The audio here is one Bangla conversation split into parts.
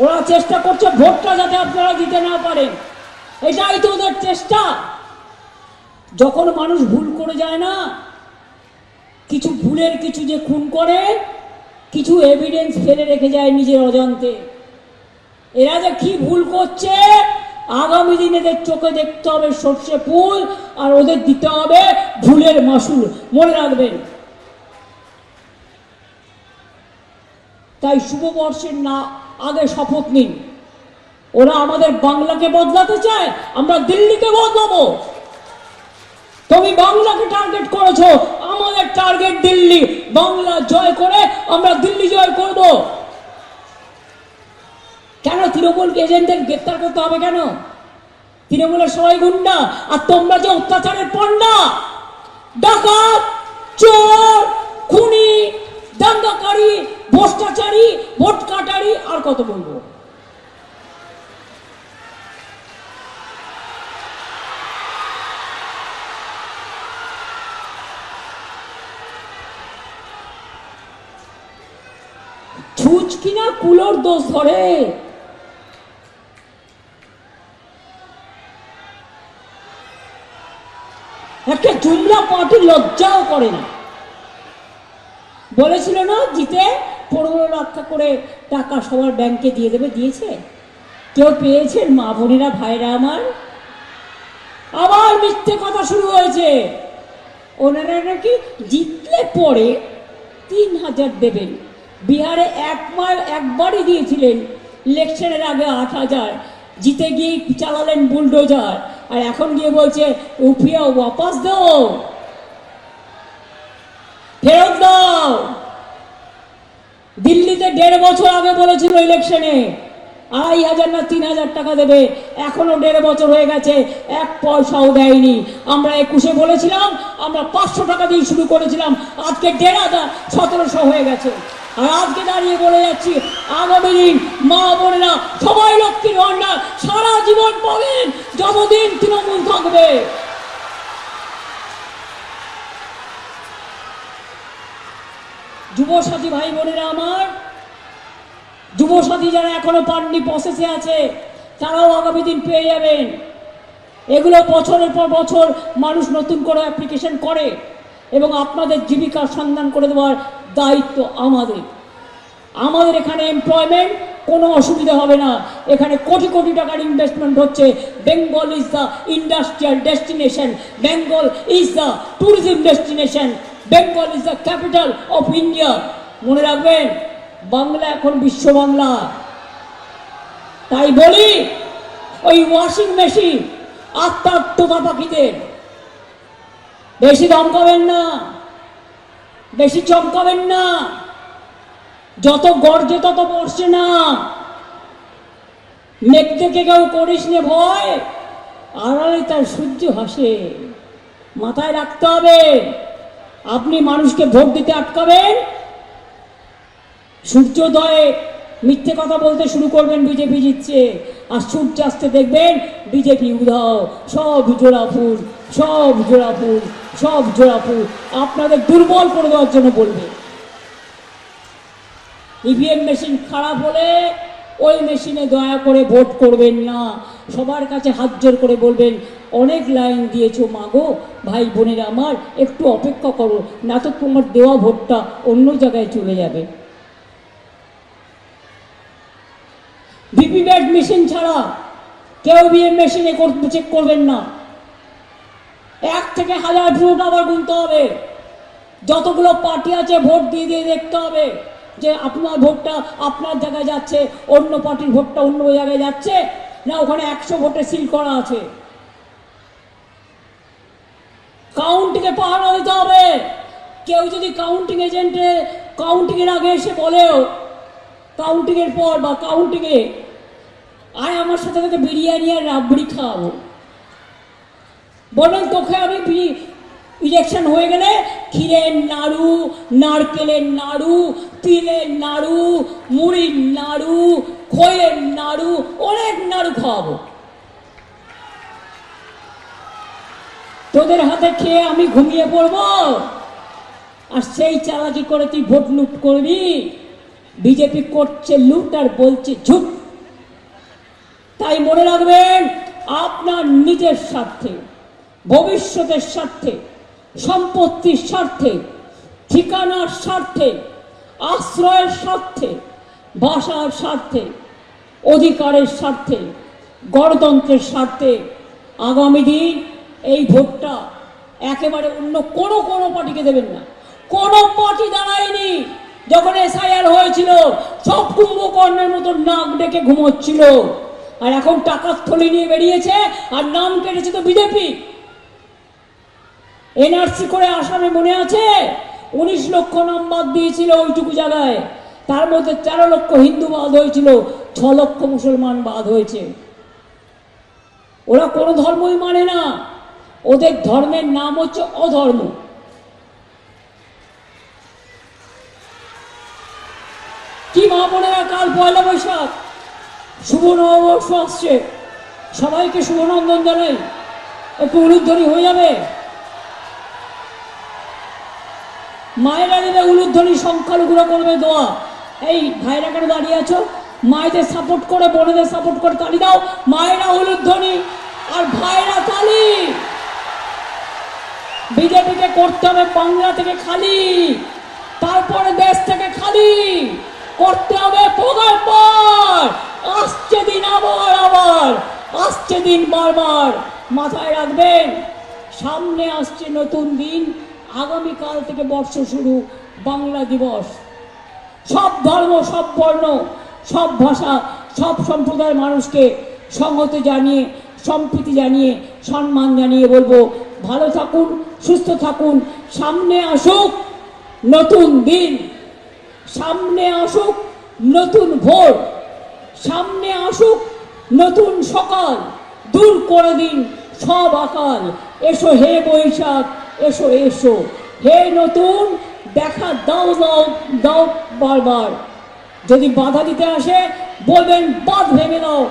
ওরা চেষ্টা করছে ভোটটা যাতে আপনারা দিতে না পারেন, এটাই তো ওদের চেষ্টা। যখন মানুষ ভুল করে যায় না, কিছু ভুলের কিছু যে খুন করে, কিছু এভিডেন্স ফেলে রেখে যায় নিজের অজান্তে। এরা যে কি ভুল করছে আগামী দিনে এদের চোখে দেখতে হবে সর্ষে ফুল, আর ওদের দিতে হবে ভুলের মাসুল, মনে রাখবেন। তাই শুভবর্ষের না আগে শপথ নিন। ওরা আমাদের বাংলাকে বদলাতে চায়, আমরা দিল্লিকে বদলাবো। তুমি বাংলাকে টার্গেট করেছো, আমাদের টার্গেট দিল্লি। বাংলা জয় করে আমরা দিল্লি জয় করব। কেন তৃণমূল এজেন্টদের গ্রেপ্তার করতে হবে? কেন? তৃণমূলের সবাই গুন্ডা, আর তোমরা যে অত্যাচারের পণ্যা, ডাকাত, চোর, খুনি, দাঙ্গাকারী, ভ্রষ্টাচারী, ভোট কাটারি, আর কত বলবো। ছুঁচ কিনা কুলোর দোষ ধরে। একটা জুমলা পার্টি লজ্জাও করে না। বলেছিল না জিতে 15 লাখ করে টাকা সবার ব্যাংকে দিয়ে দেবে, দিয়েছে? কেউ পেয়েছেন? মা বোনেরা, ভাইরা আমার, আবার মিথ্যে কথা শুরু হয়েছে। ওনারা নাকি জিতলে পরে 3000 দেবেন। বিহারে একবারই দিয়েছিলেন, ইলেকশনের আগে 8000, জিতে গিয়ে চালালেন বুলডোজার, আর এখন গিয়ে বলছে রুপিয়া ওয়াপাস দাও, ফেরত দাও। দিল্লিতে 1.5 বছর আগে বলেছিল ইলেকশনে 2500 না 3000 টাকা দেবে, এখনো 1.5 বছর হয়ে গেছে, 1 পয়সাও দেয়নি। আমরা 21-এ বলেছিলাম, আমরা 500 টাকা দিয়ে শুরু করেছিলাম, আজকে 1500 1700 হয়ে গেছে। আর আজকে দাঁড়িয়ে বলে যাচ্ছি, আগামী দিন মা বোনেরা সবাই লক্ষ্মীর ভান্ডার সারা জীবন পাবেন, যতদিন তৃণমূল থাকবে। যুবসাথী ভাই বোনেরা আমার, যুবসাথী যারা এখনো পাননি, প্রসেসে আছে, তারাও আগামী দিন পেয়ে যাবেন। এগুলো বছরের পর বছর মানুষ নতুন করে অ্যাপ্লিকেশন করে, এবং আপনাদের জীবিকার সন্ধান করে দেওয়ার দায়িত্ব আমাদের। আমাদের এখানে এমপ্লয়মেন্ট কোনো অসুবিধা হবে না। এখানে কোটি কোটি টাকার ইনভেস্টমেন্ট হচ্ছে। Bengal is the industrial destination, Bengal is the tourism destination, Bengal is the capital of India. মনে রাখবেন, বাংলা এখন বিশ্ব বাংলা। তাই বলি, ওই ওয়াশিং মেশিন আত্মার তোতা পাখিদের বেশি ধমকাবেন না, বেশি চমকাবেন না। যত গর্জে তত বর্ষে না। মেঘ থেকে কেউ করিস নে ভয়, আড়ালে তার সূর্য হাসে। মাথায় রাখতে হবে, আপনি মানুষকে ভোট দিতে আটকাবেন, সূর্যোদয়ে মিথ্যে কথা বলতে শুরু করবেন বিজেপি জিতছে, আর সূর্যাস্তে দেখবেন বিজেপি উধাও। সব জোড়া ফুল, সব জোড়া ফুল, সব জোড়া ফুল। আপনাদের দুর্বল করে দেওয়ার জন্য বলবে। ইভিএম মেশিন খারাপ হলে ওই মেশিনে দয়া করে ভোট করবেন না। সবার কাছে হাত জোর করে বলবেন, অনেক লাইন দিয়েছো মাগো, ভাই বোনেরা আমার, একটু অপেক্ষা করো, না তো তোমার দেওয়া ভোটটা অন্য জায়গায় চলে যাবে। ভিভিপ্যাট মেশিন ছাড়া কেউ ইভিএম মেশিনে চেক করবেন না। 1 থেকে 1000 ভোট আবার গুনতে হবে। যতগুলো পার্টি আছে ভোট দিয়ে দিয়ে দেখতে হবে যে আপনার ভোটটা আপনার জায়গায় যাচ্ছে, অন্য পার্টির ভোটটা অন্য জায়গায় যাচ্ছে না, ওখানে 100 ভোটে সিল করা আছে। কাউন্টিংয়ে পাহারা দিতে হবে। কেউ যদি কাউন্টিং এজেন্টে কাউন্টিংয়ের আগে এসে বলেও, কাউন্টিংয়ের পর বা কাউন্টিংয়ে, আয় আমার সাথে সাথে বিরিয়ানি আর রাবড়ি খাওয়াবো, বলবেন তোকে আমি ইলেকশন হয়ে গেলে ক্ষীরের নাড়ু, নারকেলের নাড়ু, তিলের নাড়ু, মুড়ির নাড়ু, খইয়ের নাড়ু, অনেক নাড়ু খাওয়াবো। তোদের হাতে খেয়ে আমি ঘুমিয়ে পড়বো, আর সেই চালাকি করে তুই ভোট লুট করবি। বিজেপি করছে লুট আর বলছে ঝুট। তাই মনে রাখবেন, আপনার নিজের স্বার্থে, ভবিষ্যতের স্বার্থে, সম্পত্তির স্বার্থে, ঠিকানার স্বার্থে, আশ্রয়ের স্বার্থে, ভাষার স্বার্থে, অধিকারের স্বার্থে, গণতন্ত্রের স্বার্থে আগামী দিন এই ভোটটা একেবারে অন্য কোনো পার্টিকে দেবেন না। কোনো পার্টি দাঁড়ায়নি। যখন এসআইআর হয়েছিল সব কুম্ভকর্ণের মতো নাক ডেকে ঘুমোচ্ছিল, আর এখন টাকার থলি নিয়ে বেরিয়েছে আর নাম কেটেছে তো বিজেপি। এনআরসি করে আসামে মনে আছে 19 লক্ষ নাম বাদ দিয়েছিল ওইটুকু জায়গায়, তার মধ্যে 13 লক্ষ হিন্দু বাদ হয়েছিল, 6 লক্ষ মুসলমান বাদ হয়েছে। ওরা কোনো ধর্মই মানে না, ওদের ধর্মের নাম হচ্ছে অধর্ম। কি মা বোনেরা, কাল 1 বৈশাখ, শুভ নববর্ষ আসছে, সবাইকে শুভনন্দন জানাই। একটু উলুধ্বনি হয়ে যাবে, মায়েরা দেবে উলুধ্বনি, সংখ্যালঘুরা করবে দোয়া। এই ভাইরা কেন দাঁড়িয়ে আছো? মায়েদের সাপোর্ট করে, বোনেদের সাপোর্ট করে তালি দাও। মায়েরা উলুধ্বনি আর ভাইরা তালি। বিজেপিকে করতে হবে বাংলা থেকে খালি, তারপরে দেশ থেকে খালি করতে হবে। পর আসছে দিন, আবার আসছে দিন, বারবার মাথায় রাখবেন। সামনে আসছে নতুন দিন, আগামীকাল থেকে বর্ষ শুরু, বাংলা দিবস। সব ধর্ম, সব বর্ণ, সব ভাষা, সব সম্প্রদায়ের মানুষকে সংহতি জানিয়ে, সম্প্রীতি জানিয়ে, সম্মান জানিয়ে বলবো, ভালো থাকুন, সুস্থ থাকুন। সামনে আসুক নতুন দিন, সামনে আসুক নতুন ভোর, সামনে আসুক নতুন সকাল। দূর করে দিন সব আকাল। এসো হে বৈশাখ, এসো এসো হে নতুন, দেখা দাও দাও দাও বারবার। যদি বাধা দিতে আসে বলবেন বাঁধ ভেঙে দাও,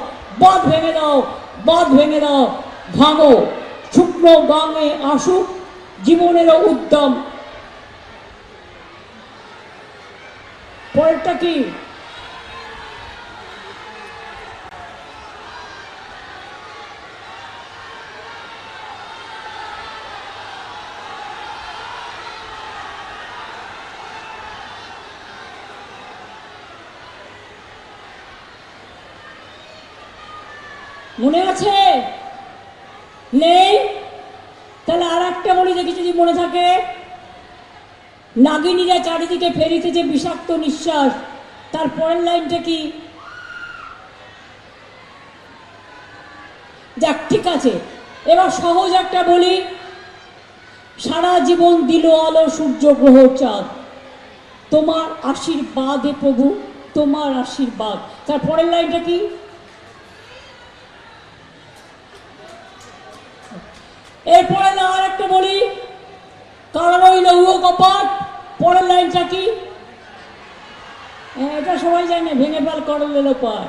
বাঁধ ভেঙে দাও, বাঁধ ভেঙে দাও, ভাঙো। শুকনো গাঙে আসুক জীবনেরও উদ্যম। পরেরটা কি? মনে আছে? নেই? তাহলে আর একটা বলি দেখি যদি মনে থাকে। নাগিনীরা চারিদিকে ফেরিতেছে বিষাক্ত নিঃশ্বাস, তার পরের লাইনটা কি? যাক, ঠিক আছে, এবার সহজ একটা বলি। সারা জীবন দিল আলো সূর্য গ্রহ চাঁদ, তোমার আশীর্বাদে প্রভু, তোমার আশীর্বাদ। তার পরের লাইনটা কি? এরপরে না আর একটা বলি, কারণ ওই লৌহ কপাট। পরের লাইনটা কি? এটা সবাই জানে, ভেঙে ফেল করল লোপাট।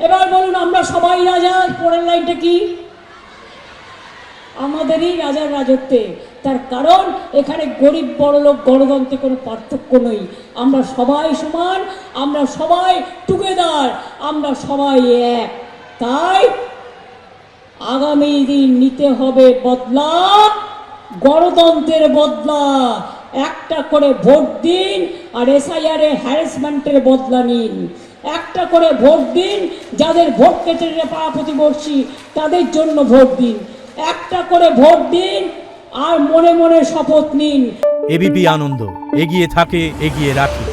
এবার বলুন, আমরা সবাই রাজা। পরের লাইনটা কি? আমাদেরই রাজার রাজত্বে। তার কারণ এখানে গরিব বড়লোক গণতন্ত্রে কোনো পার্থক্য নেই। আমরা সবাই সমান, আমরা সবাই টুগেদার, আমরা সবাই এক। তাই আগামী দিন নিতে হবে বদলা, গণতন্ত্রের বদলা। একটা করে ভোট দিন আর এসআইআর এ হ্যারাসমেন্টের বদলা নিন। একটা করে ভোট দিন, যাদের ভোট কেটে পাড়া প্রতিবর্ষী তাদের জন্য ভোট দিন। একটা করে ভোট দিন আর মনে মনে শপথ নিন। এবিপি আনন্দ, এগিয়ে থাকে, এগিয়ে রাখে।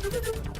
Thank you.